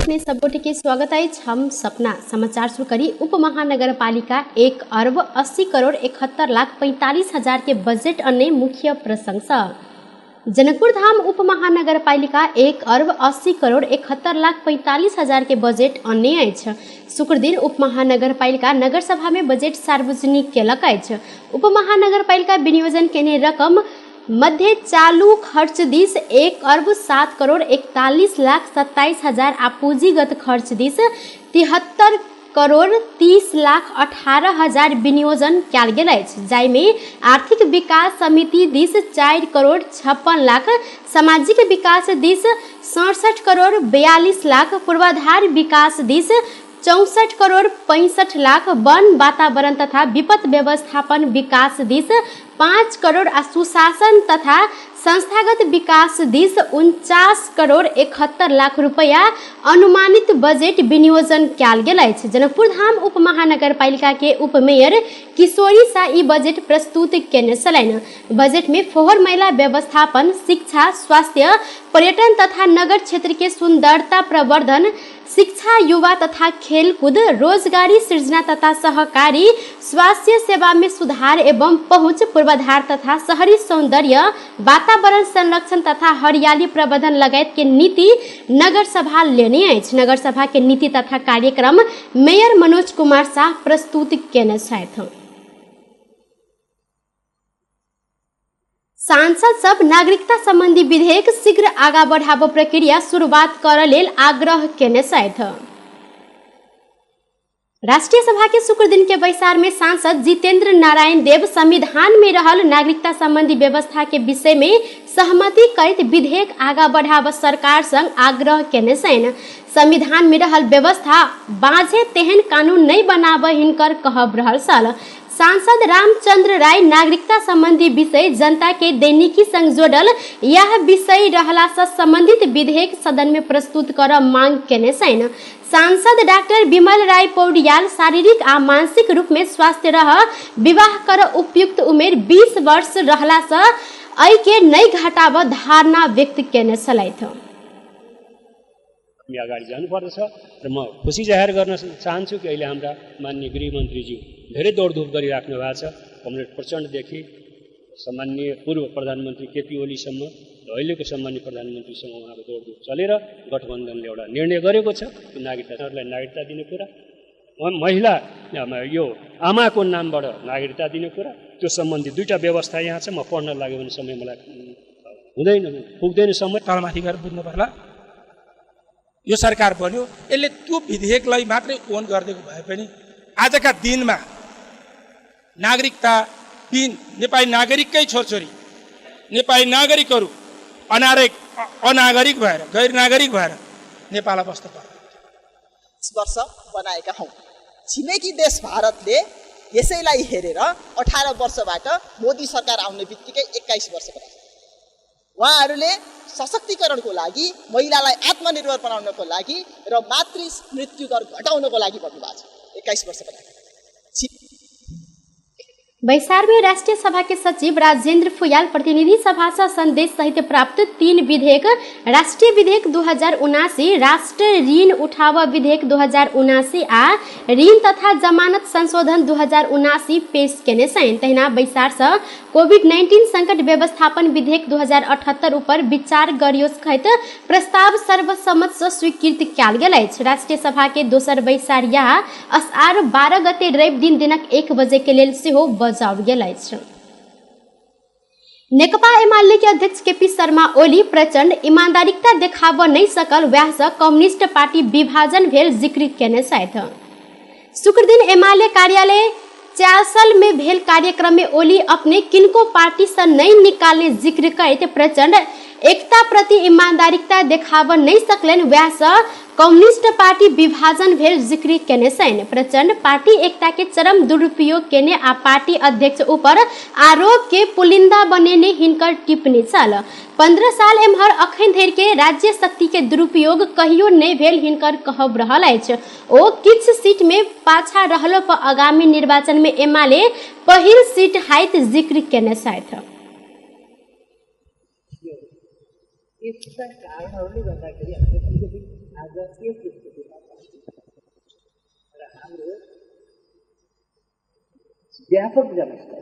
में सबोटे के स्वागत है। हम सपना समाचार शुरू करी। उप महानगरपालिका 1 अरब 80 करोड़ 71 लाख 45 हजार के बजट अन्य मुख्य प्रशंसा। जनकपुर धाम उप महानगरपालिका 1 अरब 80 करोड़ 71 लाख 45 हजार के बजट अन्य अछि। शुक्र दिन उप महानगरपालिका नगर सभा में बजट सार्वजनिक केलक अछि। उप महानगरपालिका विनियोजन केने रकम मध्य चालू खर्च दिस 1 अरब 7 करोड़ 41 लाख 27 हजार आ पूंजीगत खर्च दिस 73 करोड़ 30 लाख 18 हजार विनियोजन कयल गेल अछि, जाहिमे आर्थिक विकास समिति दिस 4 करोड़ 56 लाख, सामाजिक विकास दिस 67 करोड़ 42 लाख, पूर्वाधार विकास दिस 64 करोड़ 65 लाख, वन वातावरण तथा विपद व्यवस्थापन विकास दिस 5 करोड़ आ सुशासन तथा संस्थागत विकास दिस 49 करोड़ 71 लाख रुपया अनुमानित बजट विनियोजन कयल गेल अछि। जनकपुर धाम उप महानगरपालिका के उप मेयर किशोरी शाह ई बजट प्रस्तुत केने छलनि। बजट में फोहर मैला व्यवस्थापन, शिक्षा, स्वास्थ्य, पर्यटन तथा नगर क्षेत्र के सुंदरता प्रवर्धन, शिक्षा, युवा तथा खेलकूद, रोजगारी सृजना तथा सहकारी स्वास्थ्य सेवा में सुधार एवं पहुंच, पूर्वाधार तथा शहरी सौंदर्य, वातावरण संरक्षण तथा हरियाली प्रबंधन लगायत के नीति नगर सभा लेने अछि। नगर सभा के नीति तथा कार्यक्रम मेयर मनोज कुमार शाह प्रस्तुत केने छथि। सांसद सब नागरिकता संबंधी विधेयक शीघ्र आगा बढ़ाबो प्रक्रिया शुरुआत करय लेल आग्रह केने छथि। राष्ट्रीय सभा के शुक्र दिन के बैसार में सांसद जितेंद्र नारायण देव संविधान में रहल नागरिकता संबंधी व्यवस्था के विषय में सहमति करैत विधेयक आगा बढ़ाबऽ सरकार संग आग्रह केने छनि। संविधान में रहल व्यवस्था बाझे तेहन कानून नहीं बनाबऽ हिनकर कहब रहल छल। सांसद रामचंद्र राय नागरिकता संबंधी विषय जनता के दैनिकी संग जोड़ल यह विषय रहला से संबंधित विधेयक सदन में प्रस्तुत कर मांग केने छनि। सांसद डॉक्टर विमल राय पौडियाल शारीरिक आ मानसिक रूप में स्वस्थ रह विवाह कर उपयुक्त उमेर 20 वर्ष रहला से अय के नहीं घटाब धारणा व्यक्त केने छलथि। अगाडि जानुपर्दछ र म खुसी जाहेर गर्न चाहन्छु कि अहिले हाम्रा माननीय गृहमन्त्रीज्यू धेरै दौडधुप गरिराख्नु भएको छ। कमरेड प्रचण्डदेखि सम्माननीय पूर्व प्रधानमन्त्री केपी ओलीसम्म र अहिलेको सम्माननीय प्रधानमन्त्रीसँग उहाँको दौडधुप चलेर गठबन्धनले एउटा निर्णय गरेको छ कि नागरिकतालाई नागरिकता दिने कुरा, महिला यो आमाको नामबाट नागरिकता दिने कुरा, त्यो सम्बन्धी दुईटा व्यवस्था यहाँ छ। म पढ्न लाग्यो भने समय मलाई हुँदैन, पुग्दैन समय, तलमाथि गरेर बुझ्नु पर्ला। यो सरकार बन्यो, यसले त्यो विधेयकलाई मात्रै ओन गरिदिएको भए पनि आजका दिनमा नागरिकताविहीन नेपाली नागरिककै छोरछोरी, नेपाली नागरिकहरू अनागरिक भएर, गैर नागरिक भएर नेपालमा बस्न पर्छ। 20 वर्ष बनाएका हौं। छिमेकी देश भारतले यसैलाई हेरेर 18 वर्षबाट मोदी सरकार आउने बित्तिकै 21 वर्ष बनाए। उहाँहरूले सशक्तिकरणको लागि, महिलालाई आत्मनिर्भर बनाउनको लागि र मातृ मृत्यु दर घटाउनको लागि भन्नुभएको छ। 21 वर्ष बनाए। बैसार में राष्ट्रीय सभा के सचिव राजेंद्र फुयाल प्रतिनिधि सभा से संदेश सहित प्राप्त 3 विधेयक, राष्ट्रीय विधेयक 2079, राष्ट्र ऋण उठाव विधेयक 2079 आ ऋण तथा जमानत संशोधन 2079 पेश केने छन्। तहिना बैसार से कोविड-19 संकट व्यवस्थापन विधेयक 2078 ऊपर विचार गरियो सहित प्रस्ताव सर्वसम्मत से स्वीकृत कयल गेल अछि। राष्ट्रीय सभा के दोसर बैसार यहाँ असार 12 गते रवि दिन दिनक 1 बजे के लेल सेहो बजाओल गेल अछि। नेकपा एमाले के अध्यक्ष केपी शर्मा ओली प्रचंड ईमानदारिता देखाब नहीं सकल, वएह से कम्युनिस्ट पार्टी विभाजन भेल जिक्र केने छथि। शुक्र दिन एमाले कार्यालय चासल में भेल कार्यक्रम में ओली अपने किनको पार्टी से नहीं निकालने जिक्र करते प्रचंड एकता प्रति ईमानदारिता देखाब नहीं सकलन, वएह से कम्युनिस्ट पार्टी विभाजन भेल जिक्र केने छन्। प्रचंड पार्टी एकता के चरम दुरुपयोग केने आ पार्टी अध्यक्ष ऊपर आरोप के पुलिंदा बनेने हिनकर टिप्पणी छल। 15 साल एम्हर अखन धरि के राज्य शक्ति के दुरुपयोग कहियो नहीं भेल हिनकर कहब रहल अछि। ओ किछ सीट में पाछा रहलो पर आगामी निर्वाचन में एमाले पहिल सीट हाइत जिक्र केने छथि। यस्ता कारणहरूले गर्दाखेरि हामीले आज एक स्थितिमा छ र हाम्रो व्यापक जनस्तर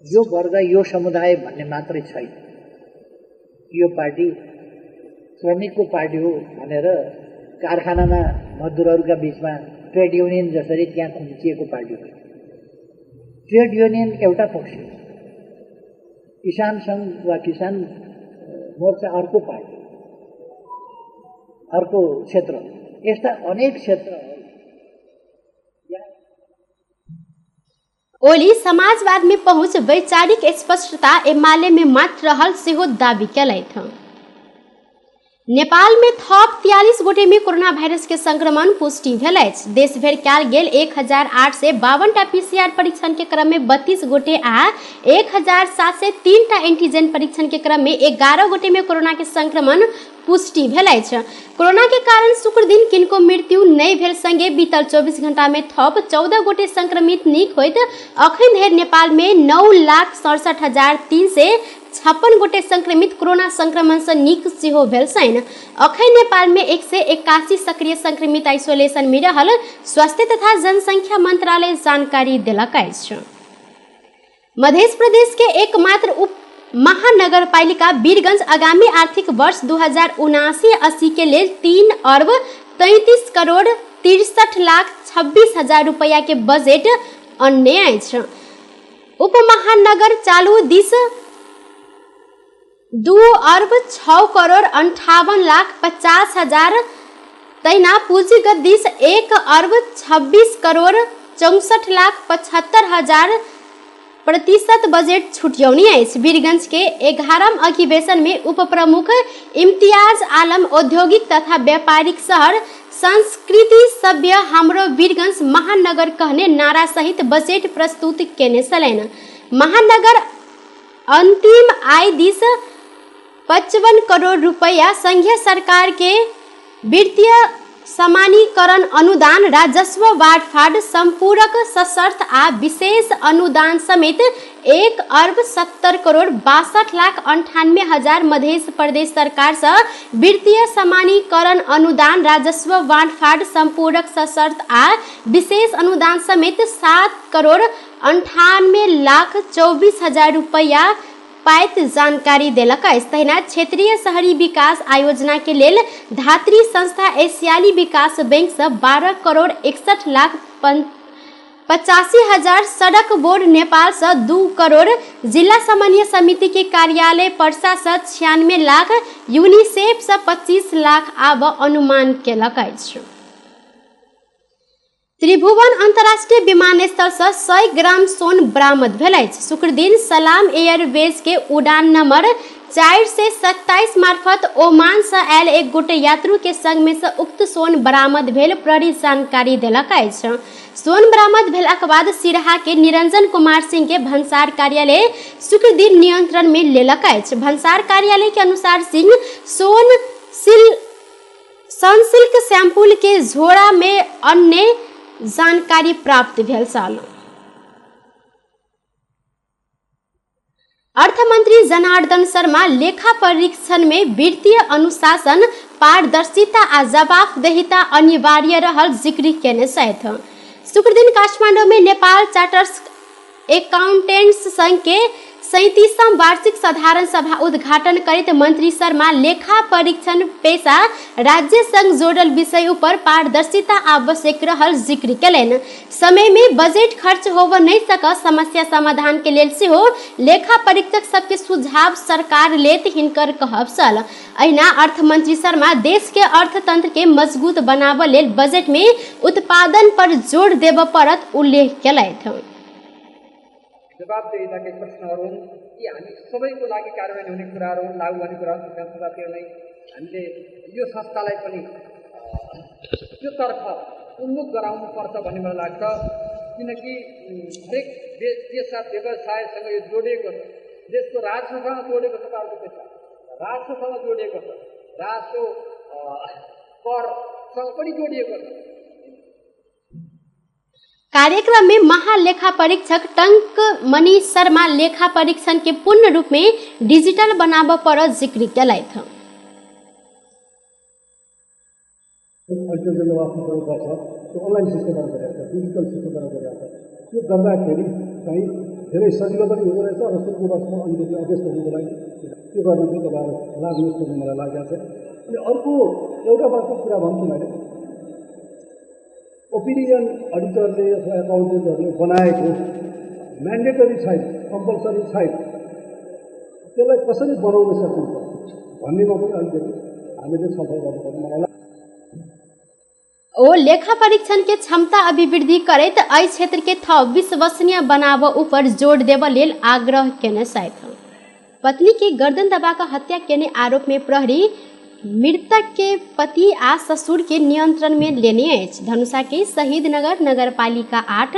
यो वर्ग यो समुदाय भन्ने मात्रै छैन। यो पार्टी श्रमिकको पार्टी हो भनेर कारखानामा मजदुरहरूका बीचमा ट्रेड युनियन जसरी त्यहाँ खुम्चिएको पार्टी हो। ट्रेड युनियन एउटा पक्ष, किसान सङ्घ वा किसान मोर्चा अर्को पार्टी, अर्को क्षेत्र, यस्ता अनेक क्षेत्र। ओली समाजवाद में पहुंच वैचारिक स्पष्टता एमाले में मात्र रहल सेहो दावी केलथि। नेपाल में थप 43 गोटे में कोरोना वायरस के संक्रमण पुष्टि भेल अछि। देश भर कयल गेल 1852 पीसीआर परीक्षण के क्रम में 32 गोटे आ 1703 एंटीजन परीक्षण के क्रम में 11 गोटे में कोरोना के संक्रमण पुष्टि भेल अछि। कोरोना के कारण शुक्र दिन किनको मृत्यु नहीं भेल संगे बीतल 24 घंटा में थप 14 गोटे संक्रमित नीक होइत अखन धरि नेपाल में 9,67,356 गोटे संक्रमित कोरोना संक्रमण से नीक सेहो भेल छनि। अखन नेपाल में 181 सक्रिय संक्रमित आइसोलेशन में रहल स्वास्थ्य तथा जनसंख्या मंत्रालय जानकारी देलक अछि। मध्य प्रदेश के एकमात्र उप महानगर पालिका वीरगंज आगामी आर्थिक वर्ष 2079-80 के लिए 3,33,63,26,000 रुपया के बजट अन्य अछि। उप महानगर चालू दिस 2,06,58,50,000 तैना पूंजीगत दिस 1,26,64,75,000 प्रतिशत बजट छुट्यौनी अछि। वीरगंज के 11 अधिवेशन में उप प्रमुख इम्तियाज आलम औद्योगिक तथा व्यापारिक शहर संस्कृति सभ्य हमरो वीरगंज महानगर कहने नारा सहित बजट प्रस्तुत केने छलनि। महानगर अंतिम आय दिस 55 करोड़ रुपया संघीय सरकार के वित्तीय समानीकरण अनुदान राजस्व बाँडफाँड संपूरक सशर्त आ विशेष अनुदान समेत 1,70,62,98,000 मध्य प्रदेश सरकार से वित्तीय समानीकरण अनुदान राजस्व बाँडफाँड संपूरक सशर्त आ विशेष अनुदान समेत 7,98,24,000 रुपया पाइत जानकारी देलक अछि। तहिना क्षेत्रीय शहरी विकास आयोजना के लेल धात्री संस्था एशियाली विकास बैंक से 12,61,85,000, सड़क बोर्ड नेपाल से 2 करोड़, जिला समन्वय समिति के कार्यालय पर्सा से 96 लाख, यूनिसेफ से 25 लाख आब अनुमान केलक अछि। त्रिभुवन अंतर्राष्ट्रीय विमानस्थल से 100 ग्राम सोन बरामद भेल अछि। शुक्र दिन सलाम एयरवेज के उड़ान नंबर 427 मार्फत ओमान से आयल एक गोटे यात्रु के संग में से उक्त सोन बरामद भेल प्रहरी जानकारी देलक अछि। सोन बरामद भेलाक बाद सिराहा के निरंजन कुमार सिंह के भंसार कार्यालय शुक्र दिन नियंत्रण में लेलक अछि। भंसार कार्यालय के अनुसार सिंह सनसिल्क सैंपल के झोरा में अन्य जानकारी प्राप्त भेल छल। अर्थमंत्री जनार्दन शर्मा लेखा परीक्षण में वित्तीय अनुशासन, पारदर्शिता आ जवाबदेहिता अनिवार्य रहल जिक्र केने छथि। शुक्र दिन काठमांडू में नेपाल चार्टर्स अकाउंटेंट्स संघ के 37वां वार्षिक साधारण सभा उद्घाटन करते मंत्री शर्मा लेखा परीक्षण पेशा राज्य संग जोड़ल विषय पर पारदर्शिता आवश्यक रहल जिक्र केलनि। समय में बजट खर्च होब नहीं सक समस्या समाधान के लेल सेहो लेखा परीक्षक सबके सुझाव सरकार लेत हिनकर कहब छल। अहिना अर्थ मंत्री शर्मा देश के अर्थतंत्र के मजबूत बनाब लेल बजट में उत्पादन पर जोड़ देब परत उल्लेख केलथि। जवाबदेहिताका प्रश्नहरू हुन् कि हामी सबैको लागि कार्यान्वयन हुने कुराहरू हुन्, लागू गर्ने कुराहरू साथीहरूलाई हामीले यो संस्थालाई पनि त्योतर्फ उन्मुख गराउनु पर्छ भन्ने मलाई लाग्छ। किनकि हरेक देश व्यवसायसँग यो जोडिएको छ, देशको राजस्वसँग जोडिएको छ, तपाईँहरूको पैसा राजस्वसँग जोडिएको छ, राजस्व करसँग पनि जोडिएको छ। कार्यक्रम में महालेखा परीक्षक टंक मणि शर्मा लेखा परीक्षण के पूर्ण रूप में डिजिटल बनाब पर जिक्र केलथि। डिटर्जेन्ट वास्नुपर्छ त्यो अनलाइन सिस्टमबाट गरिरहेको छ, डिजिटल सिस्टमबाट गरिरहेको छ। त्यो गर्दाखेरि चाहिँ धेरै सजिलो पनि हुँदो रहेछ र सुरुको वर्षमा अलिकति अभ्यस्त हुनुको लागि त्यो गर्न चाहिँ तपाईँहरू लाग्नुहोस् भन्ने मलाई लागेको छ। अनि अर्को एउटा मात्र कुरा भन्छु मैले, ओपिनियन अडिटरले अथवा एकाउन्टेन्टहरूले बनाएको म्यान्डेटरी छैन, कम्पलसरी छैन, त्यसलाई कसरी बनाउन सकिन्छ भन्नेमा पनि अलिकति हामीले छलफल गर्नुपर्ने मलाई लाग्छ। ओ लेखा परीक्षण के क्षमता अभिवृद्धि करैत एहि क्षेत्र के थप विश्वसनीय बनाव ऊपर जोर देव लेल आग्रह केने छथि। पत्नी के गर्दन दबाकर हत्या केने आरोप में प्रहरी मृतक के पति आ ससुर के नियंत्रण में लेने अछि। धनुषा के शहीद नगर नगरपालिका 8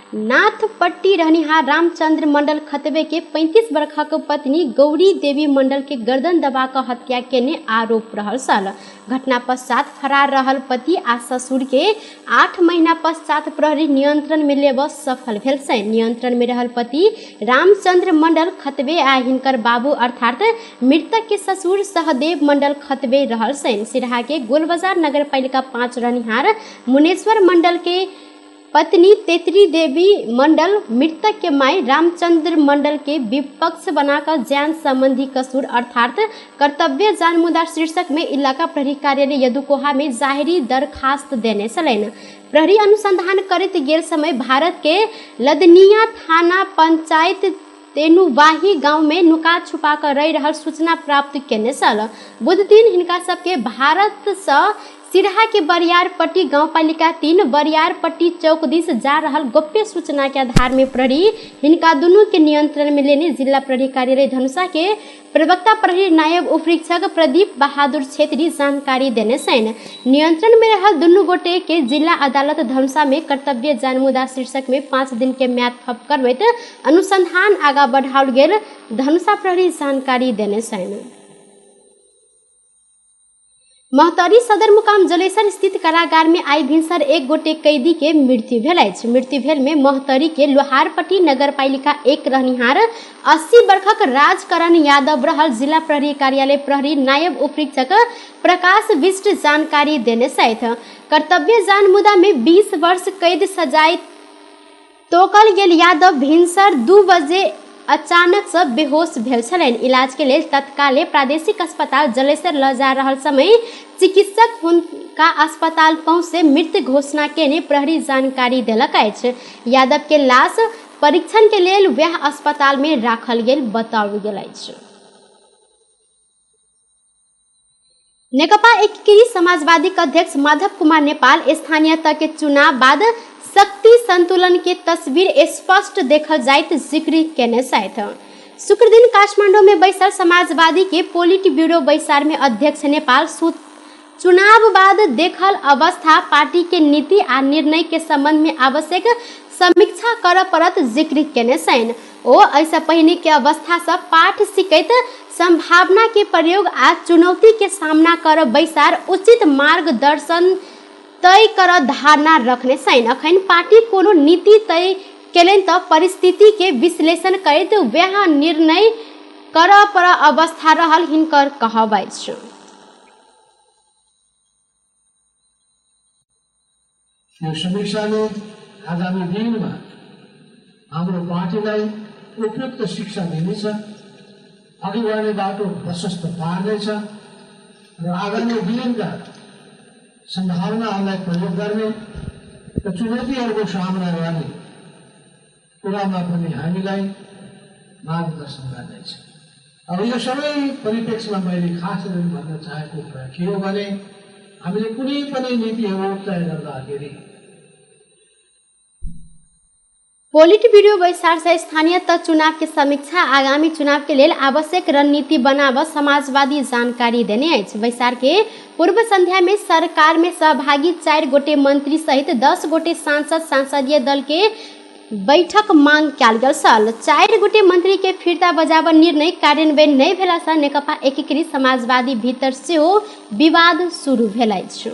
नाथपट्टी रहनिहार रामचंद्र मंडल खतबे के 35 वर्षक पत्नी गौरी देवी मंडल के गर्दन दबाकर हत्या केने आरोप रहल छल। घटना पश्चात फरार रहल पति आ ससुर के 8 महीना पश्चात प्रहरी नियंत्रण में लेब सफल भेल छै। नियंत्रण में रहल पति रामचंद्र मंडल खतबे आ हिनकर बाबू अर्थात मृतक के ससुर सहदेव मंडल खतबे रहल छै। सिरहा के गोलबाजार नगरपालिका 5 रहनिहार मुनेश्वर मंडल के पत्नी तेतरी देवी मंडल मृतक के माई रामचंद्र मंडल के विपक्ष बनाकर जान संबंधी कसूर अर्थात कर्तव्य जानमुदा शीर्षक में इलाका प्रहरी कार्यालय यदुकोहा में जाहिरी दरखास्त देने छलैन। प्रहरी अनुसंधान करते गेल समय भारत के लदनिया थाना पंचायत तेनुवाही गांव में नुका छुपा कर रह रहल सूचना प्राप्त केने छल। बुध दिन हिनका सबके भारत से सिरहा के बरियारपट्टी गांवपालिका 3 बरियारपट्टी चौक दिस जा रहल गोप्य सूचना के आधार में प्रहरी हिनका दुनू के नियंत्रण में लेने जिला प्रहरी कार्यालय धनुषा के प्रवक्ता प्रहरी नायब उपरीक्षक प्रदीप बहादुर छेत्री जानकारी देने छन्। नियंत्रण में रहल दुनू गोटे के जिला अदालत धनुषा में कर्तव्य जानमुदा शीर्षक में 5 दिन के म्याद थप करबैत अनुसंधान आगा बढ़ाओल गेल धनुषा प्रहरी जानकारी देने छन्। महतरी सदर मुकाम जलेसर स्थित कारागार में आई भिनसर एक गोटे कैदी के मृत्यु भेल अछि। मृत्यु भेल में महतरी के लोहारपट्टी नगरपालिका 1 रहनिहार 80 वर्षक राजकरण यादव रहल। जिला प्रहरी कार्यालय प्रहरी नायब उपरीक्षक प्रकाश विष्ट जानकारी देने छथि। कर्तव्य जानमुदा में 20 वर्ष कैद सजाए तोकल गेल यादव भिनसर 2 बजे अचानक से बेहोश भेल छलैन। इलाज के लिए तत्काले प्रादेशिक अस्पताल जलेसर ल जा रहल समय चिकित्सक हुनका अस्पताल पहुंचे मृत घोषणा केने प्रहरी जानकारी देलक अछि। यादव के लाश परीक्षण के लिए वह अस्पताल में राखल गेल बताओल गेल अछि। नेकपा एकीकृत समाजवादी के अध्यक्ष माधव कुमार नेपाल स्थानीयता के चुनाव बाद शक्ति संतुलन के तस्वीर स्पष्ट देखल जाइत जिक्र केने छथि। शुक्र दिन काठमांडू में बैसल समाजवादी के पोलिट ब्यूरो बैसार में अध्यक्ष नेपाल चुनाव बाद देखल अवस्था पार्टी के नीति आ निर्णय के संबंध में आवश्यक समीक्षा कर परत जिक्र केने छन्। ओ ऐसा पहिने के अवस्था से पाठ सिखैत संभावना के प्रयोग आ चुनौती के सामना कर बैसार उचित मार्गदर्शन तय कर धारणा रखने छन्। अखन पार्टी कोनो नीति तय केलनि त परिस्थिति के विश्लेषण करैत वह निर्णय कर पर अवस्था रहल हिनकर कहब अछि। यो समीक्षाले आगामी दिनमा हाम्रो पार्टीलाई उपयुक्त शिक्षा दिनेछ, अघि बढ्ने बाटो प्रशस्त पार्नेछ र आगामी दिनका संभावनाहरूलाई प्रयोग गर्ने र चुनौतीहरूको सामना गर्ने कुरामा पनि हामीलाई मार्गदर्शन गर्नेछ। अब यो सबै परिप्रेक्ष्यमा मैले खास गरी भन्न चाहेको कुरा के हो भने हामीले कुनै पनि नीतिहरू तय गर्दाखेरि पोलिट ब्यूरो बैसार से स्थानीय तक चुनाव की समीक्षा आगामी चुनाव के लिए आवश्यक रणनीति बनाव समाजवादी जानकारी देने अछि। बैसार के पूर्व संध्या में सरकार में सहभागी 4 गोटे मंत्री सहित 10 गोटे सांसद संसदीय दल के बैठक मांग कयल गेल छल। 4 गोटे मंत्री के फिरता बजाव निर्णय कार्यान्वयन नहीं भेला से नेकपा एकीकृत समाजवादी भीतर सेहो विवाद शुरू भेल अछि।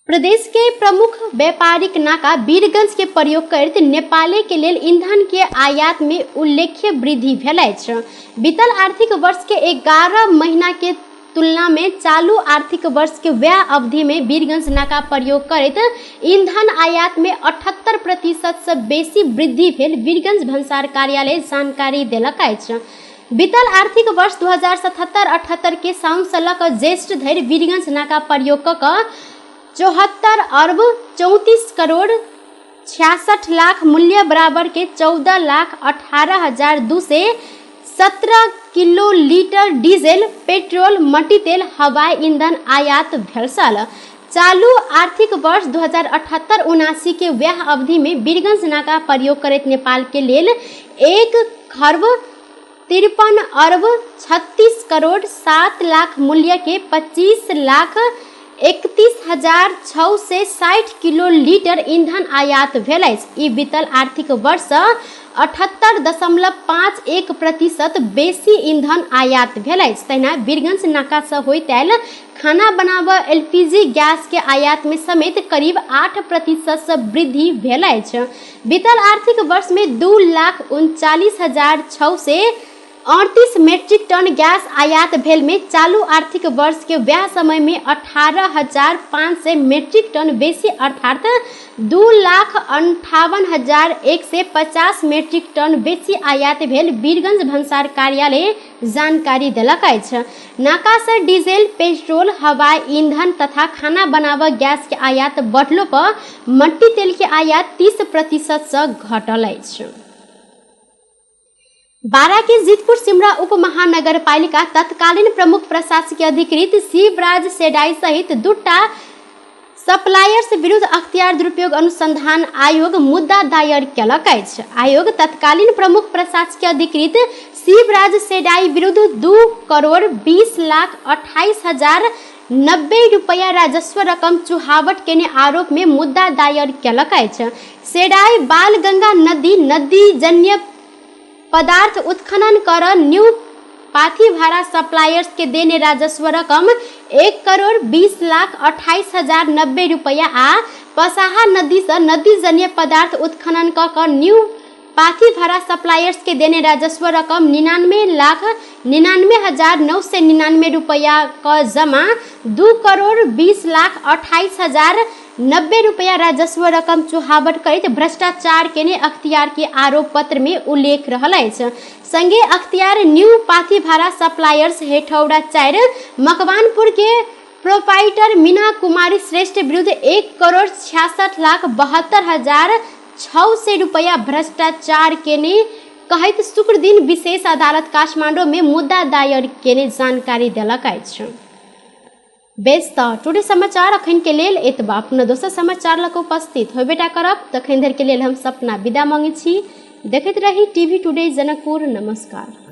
प्रदेश के प्रमुख व्यापारिक नाका वीरगंज के प्रयोग करते नेपाल के लेल ईंधन के आयात में उल्लेख्य वृद्धि भेल अछि। बीतल आर्थिक वर्ष के 11 महीना के तुलना में चालू आर्थिक वर्ष के व्यय अवधि में वीरगंज नाका प्रयोग करैत ईंधन आयात में 78% से बेसी वृद्धि भेल वीरगंज भन्सार कार्यालय जानकारी देलक अछि। बीतल आर्थिक वर्ष 2077-78 के साउन से लऽ कऽ ज्येष्ठ धरि वीरगंज नाका प्रयोग कऽ कऽ 74 अरब 34 करोड़ 66 लाख मूल्य बराबर के 14,18,217 किलो लीटर डीजल, पेट्रोल, मट्टी तेल, हवाई ईंधन आयात भेल छल। चालू आर्थिक वर्ष 2078-79 के व्यय अवधि में वीरगंज नाका प्रयोग करैत नेपाल के लेल 1,53 अरब 36 करोड़ 7 लाख मूल्य के 25,31,660 किलो लीटर ईंधन आयात भेल अछि। ई बीतल आर्थिक वर्ष 78.51% बेसी ईंधन आयात भेल अछि। तहिना वीरगंज नाका से होइत आयल खाना बनाबऽ LPG गैस के आयात में समेत करीब 8% से वृद्धि भेल अछि। बीतल आर्थिक वर्ष में 2,39,638 मीट्रिक टन गैस आयात भेल में चालू आर्थिक वर्ष के व्यय समय में 18,500 मीट्रिक टन बेसी अर्थात 2,58,150 मीट्रिक टन बेसी आयात भेल वीरगंज भन्सार कार्यालय जानकारी देलक अछि। नाका से डीजल, पेट्रोल, हवाई ईंधन तथा खाना बनाबऽ गैस के आयात बढ़लो पर मट्टी तेल के आयात 30% से घटल अछि। बारा के जीतपुर सिमरा उप महानगर पालिका तत्कालीन प्रमुख प्रशासकीय अधिकृत शिवराज सेडाई सहित दूटा सप्लायर्स विरुद्ध अख्तियार दुरुपयोग अनुसंधान आयोग मुद्दा दायर केलक अछि। आयोग तत्कालीन प्रमुख प्रशासकीय अधिकृत शिवराज सेडाई विरुद्ध 2,28,28,090 रुपया राजस्व रकम चुहावट केने आरोप में मुद्दा दायर केलक अछि। सेडाई बाल गंगा नदी जन्य पदार्थ उत्खनन कर न्यू पाथीभारा सप्लायर्स के देने राजस्व रकम 1,20,28,090 रुपया आ पसाहा नदी से नदी जन्य पदार्थ उत्खनन कर न्यू पाथीभारा सप्लायर्स के देने राजस्व रकम 99,99,999 रुपया का जमा 2,20,28,090 रुपया राजस्व रकम चुहावट करैत भ्रष्टाचार केने अख्तियार के आरोप पत्र में उल्लेख रहल अछि। संगे अख्तियार न्यू पाथीभारा सप्लायर्स हेठौड़ा 4 मकवानपुर के प्रोपाइटर मीना कुमारी श्रेष्ठ विरुद्ध 1,66,72,600 रुपया भ्रष्टाचार केने कहैत शुक्र दिन विशेष अदालत काठमांडू में मुद्दा दायर केने जानकारी देलक अछि। बेस तऽ टुडे समाचार अखन के लेल एतबा। अपना दोसर समाचार लऽ कऽ उपस्थित होबेटा करब। तखन धरि के लेल हम सपना विदा मांगै छी। देखैत रही टीवी टुडे जनकपुर। नमस्कार।